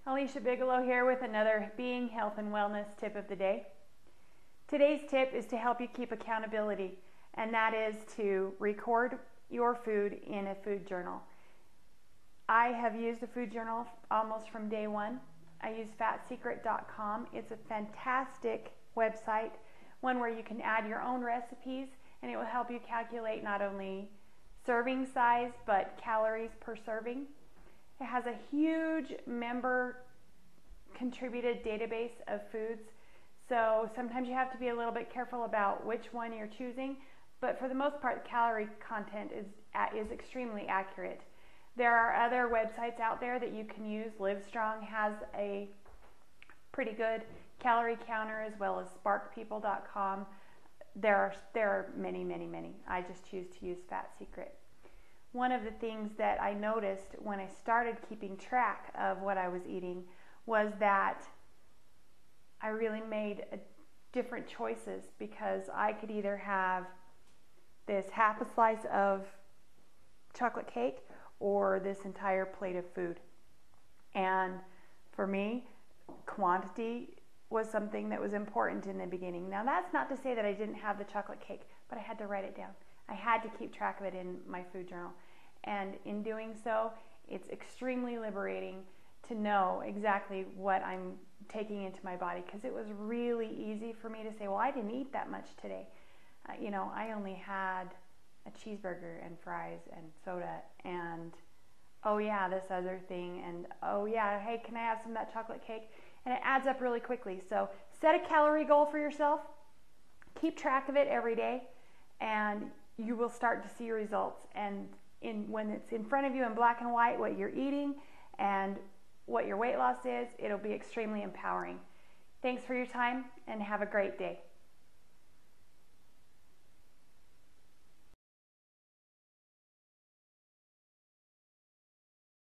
Alicia Bigelow here with another Being Health and Wellness tip of the day. Today's tip is to help you keep accountability, and that is to record your food in a food journal. I have used a food journal almost from day one. I use fatsecret.com. It's a fantastic website, one where you can add your own recipes, and it will help you calculate not only serving size but calories per serving. It has a huge member contributed database of foods, so sometimes you have to be a little bit careful about which one you're choosing, but for the most part the calorie content is extremely accurate. There are other websites out there that you can use. Livestrong has a pretty good calorie counter, as well as sparkpeople.com. There are many. I just choose to use Fat Secret. One of the things that I noticed when I started keeping track of what I was eating was that I really made different choices, because I could either have this half a slice of chocolate cake or this entire plate of food. And for me, quantity was something that was important in the beginning. Now, that's not to say that I didn't have the chocolate cake, but I had to write it down. I had to keep track of it in my food journal. And in doing so, it's extremely liberating to know exactly what I'm taking into my body, because it was really easy for me to say, well, I didn't eat that much today. I only had a cheeseburger and fries and soda and, oh yeah, this other thing, and oh yeah, hey, can I have some of that chocolate cake? And it adds up really quickly. So set a calorie goal for yourself, keep track of it every day, and you will start to see results. And when it's in front of you in black and white, what you're eating and what your weight loss is, it'll be extremely empowering. Thanks for your time, and have a great day.